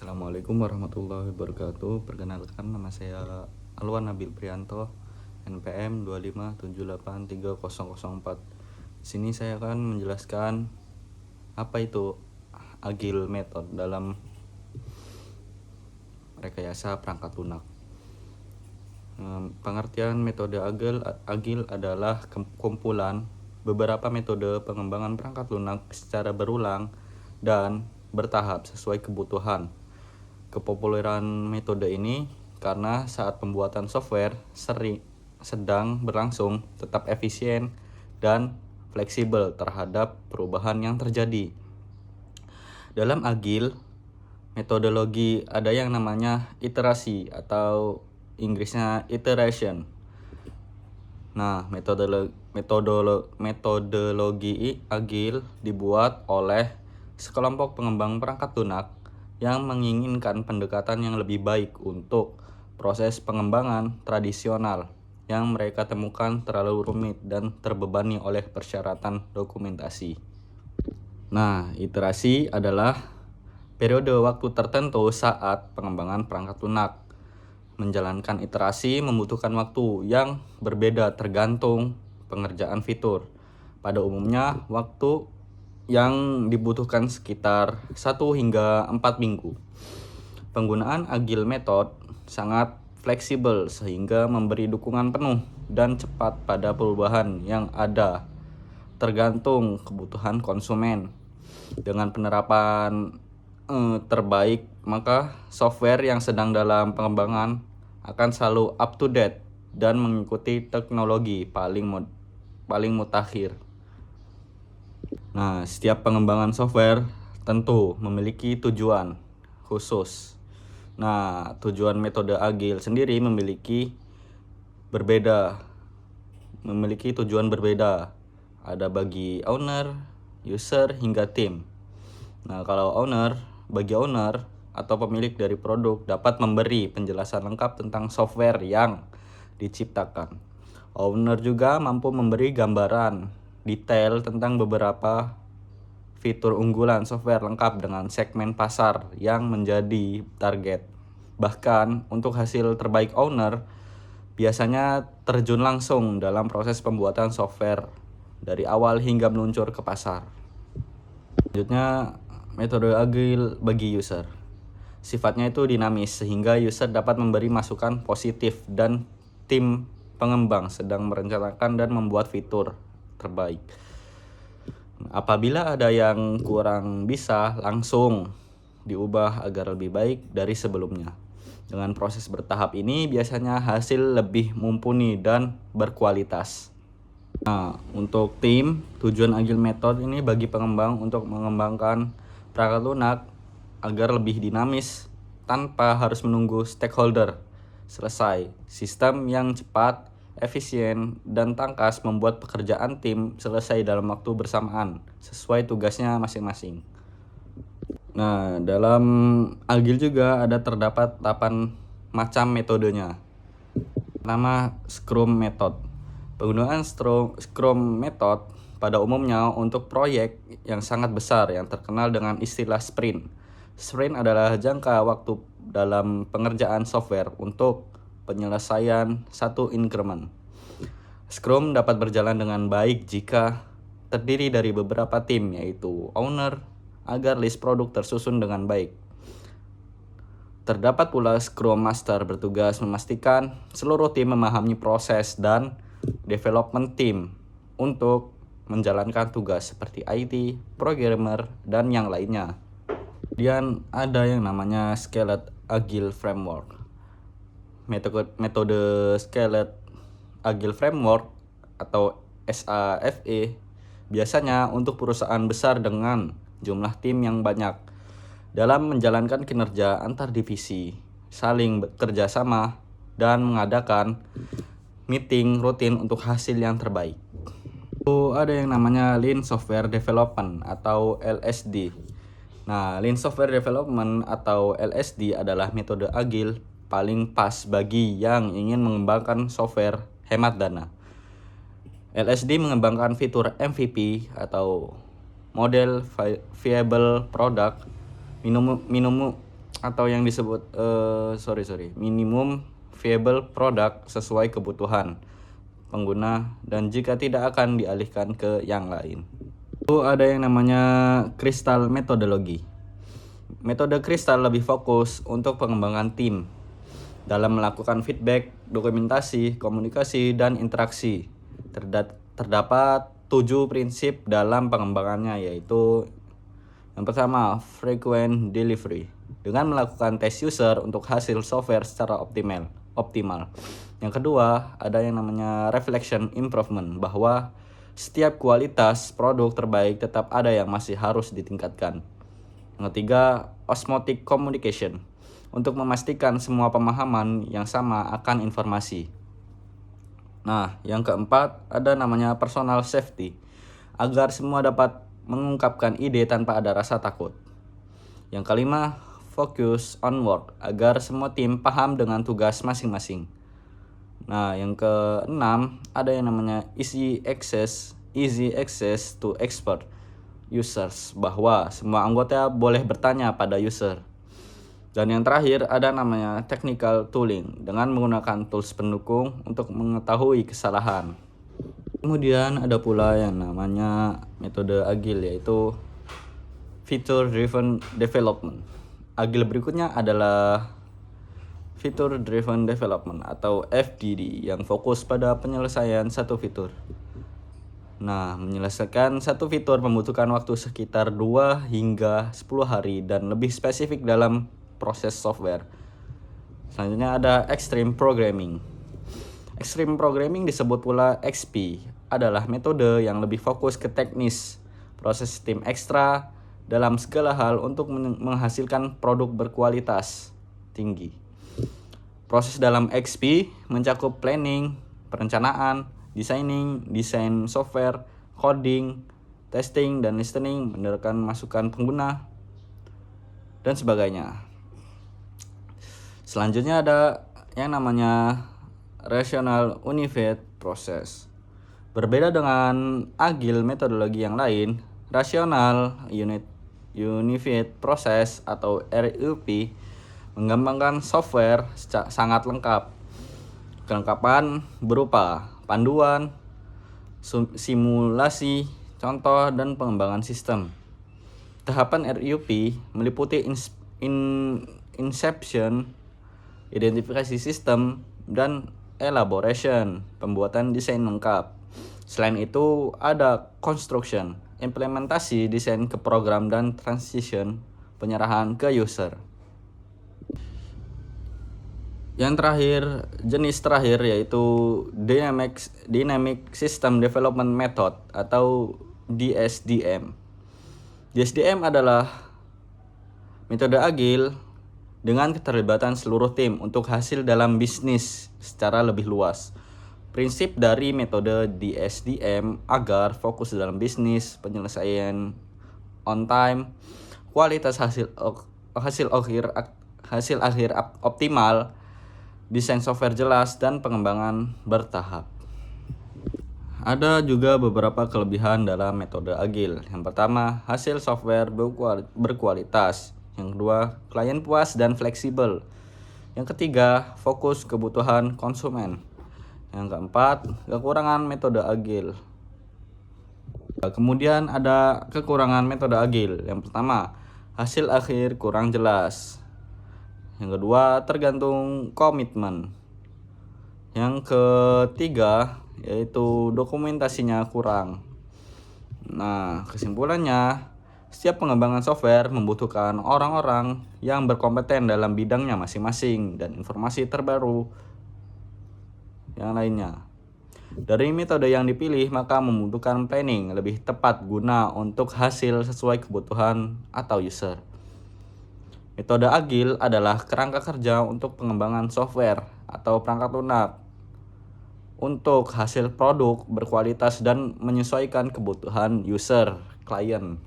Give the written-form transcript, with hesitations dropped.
Assalamualaikum warahmatullahi wabarakatuh. Perkenalkan, nama saya Alwan Nabil Prianto, NPM 257830004. Di sini saya akan menjelaskan apa itu Agile Method dalam rekayasa perangkat lunak. Pengertian metode Agile adalah kumpulan beberapa metode pengembangan perangkat lunak secara berulang dan bertahap sesuai kebutuhan. Kepopuleran metode ini karena saat pembuatan software sedang berlangsung tetap efisien dan fleksibel terhadap perubahan yang terjadi. Dalam Agile, metodologi ada yang namanya iterasi atau Inggrisnya iteration. Nah, metodologi Agile dibuat oleh sekelompok pengembang perangkat lunak yang menginginkan pendekatan yang lebih baik untuk proses pengembangan tradisional yang mereka temukan terlalu rumit dan terbebani oleh persyaratan dokumentasi. Nah, iterasi adalah periode waktu tertentu saat pengembangan perangkat lunak. Menjalankan iterasi membutuhkan waktu yang berbeda tergantung pengerjaan fitur. Pada umumnya, waktu yang dibutuhkan sekitar 1 hingga 4 minggu. Penggunaan Agile Method sangat fleksibel sehingga memberi dukungan penuh dan cepat pada perubahan yang ada tergantung kebutuhan konsumen. Dengan penerapan terbaik, maka software yang sedang dalam pengembangan akan selalu up to date dan mengikuti teknologi paling mutakhir. Nah, setiap pengembangan software tentu memiliki tujuan khusus. Nah, tujuan metode Agile sendiri memiliki tujuan berbeda. Ada bagi owner, user, hingga tim. Nah, kalau bagi owner atau pemilik dari produk dapat memberi penjelasan lengkap tentang software yang diciptakan. Owner juga mampu memberi gambaran detail tentang beberapa fitur unggulan software lengkap dengan segmen pasar yang menjadi target. Bahkan untuk hasil terbaik owner biasanya terjun langsung dalam proses pembuatan software dari awal hingga meluncur ke pasar. Selanjutnya, metode Agile bagi user. Sifatnya itu dinamis sehingga user dapat memberi masukan positif dan tim pengembang sedang merencanakan dan membuat fitur terbaik. Apabila ada yang kurang bisa, langsung diubah agar lebih baik dari sebelumnya. Dengan proses bertahap ini biasanya hasil lebih mumpuni dan berkualitas. Nah, untuk tim, tujuan Agile Method ini bagi pengembang untuk mengembangkan perangkat lunak agar lebih dinamis tanpa harus menunggu stakeholder selesai. Sistem yang cepat, efisien, dan tangkas membuat pekerjaan tim selesai dalam waktu bersamaan sesuai tugasnya masing-masing. Nah, dalam Agile juga terdapat 8 macam metodenya. Pertama, Scrum Method. Penggunaan Scrum Method pada umumnya untuk proyek yang sangat besar yang terkenal dengan istilah sprint. Sprint adalah jangka waktu dalam pengerjaan software untuk penyelesaian satu increment. Scrum dapat berjalan dengan baik jika terdiri dari beberapa tim, yaitu owner, agar list produk tersusun dengan baik. Terdapat pula Scrum Master bertugas memastikan seluruh tim memahami proses dan development team untuk menjalankan tugas seperti IT, programmer, dan yang lainnya. Kemudian ada yang namanya Scaled Agile Framework. Metode Scaled Agile Framework atau SAFE biasanya untuk perusahaan besar dengan jumlah tim yang banyak. Dalam menjalankan kinerja antar divisi, saling bekerja sama, dan mengadakan meeting rutin untuk hasil yang terbaik. Ada yang namanya Lean Software Development atau LSD. Nah, Lean Software Development atau LSD adalah metode Agile paling pas bagi yang ingin mengembangkan software hemat dana. LSD mengembangkan fitur MVP atau Model Viable Product atau yang disebut minimum viable product sesuai kebutuhan pengguna, dan jika tidak akan dialihkan ke yang lain. Itu ada yang namanya Crystal Methodology. Metode Crystal lebih fokus untuk pengembangan tim dalam melakukan feedback, dokumentasi, komunikasi, dan interaksi. Terdapat 7 prinsip dalam pengembangannya, yaitu yang pertama, frequent delivery, dengan melakukan tes user untuk hasil software secara optimal. Yang kedua, ada yang namanya reflection improvement, bahwa setiap kualitas produk terbaik tetap ada yang masih harus ditingkatkan. Yang ketiga, osmotic communication, untuk memastikan semua pemahaman yang sama akan informasi. Nah, yang keempat, ada namanya personal safety, agar semua dapat mengungkapkan ide tanpa ada rasa takut. Yang kelima, focus on work, agar semua tim paham dengan tugas masing-masing. Nah, yang keenam, ada yang namanya easy access to expert users, bahwa semua anggota boleh bertanya pada user. Dan yang terakhir, ada namanya technical tooling, dengan menggunakan tools pendukung untuk mengetahui kesalahan. Kemudian ada pula yang namanya metode agile, yaitu feature driven development. Agile berikutnya adalah Feature Driven Development atau FDD, yang fokus pada penyelesaian satu fitur. Nah, menyelesaikan satu fitur membutuhkan waktu sekitar 2 hingga 10 hari dan lebih spesifik dalam proses software. Selanjutnya ada Extreme Programming. Extreme Programming disebut pula XP, adalah metode yang lebih fokus ke teknis, proses tim ekstra dalam segala hal untuk menghasilkan produk berkualitas tinggi. Proses dalam XP mencakup planning, perencanaan, desain software, coding, testing, dan listening, mendengarkan masukan pengguna, dan sebagainya. Selanjutnya ada yang namanya Rational Unified Process. Berbeda dengan agile metodologi yang lain, Rational Unified Process atau RUP mengembangkan software sangat lengkap. Kelengkapan berupa panduan, simulasi, contoh, dan pengembangan sistem. Tahapan RUP meliputi inception, identifikasi sistem, dan elaboration, pembuatan desain lengkap. Selain itu ada construction, implementasi desain ke program, dan transition, penyerahan ke user. Yang terakhir, jenis terakhir yaitu Dynamic System Development Method atau DSDM. DSDM adalah metode agil dengan keterlibatan seluruh tim untuk hasil dalam bisnis secara lebih luas. Prinsip dari metode DSDM agar fokus dalam bisnis, penyelesaian on time, kualitas hasil akhir optimal, desain software jelas, dan pengembangan bertahap. Ada juga beberapa kelebihan dalam metode agil. Yang pertama, hasil software berkualitas. Yang kedua, klien puas dan fleksibel. Yang ketiga, fokus kebutuhan konsumen. Yang keempat, kekurangan metode agil. Kemudian ada kekurangan metode agil. Yang pertama, hasil akhir kurang jelas. Yang kedua, tergantung komitmen. Yang ketiga, yaitu dokumentasinya kurang. Nah, kesimpulannya, setiap pengembangan software membutuhkan orang-orang yang berkompeten dalam bidangnya masing-masing dan informasi terbaru yang lainnya. Dari metode yang dipilih, maka membutuhkan planning lebih tepat guna untuk hasil sesuai kebutuhan atau user. Metode agil adalah kerangka kerja untuk pengembangan software atau perangkat lunak untuk hasil produk berkualitas dan menyesuaikan kebutuhan user, klien.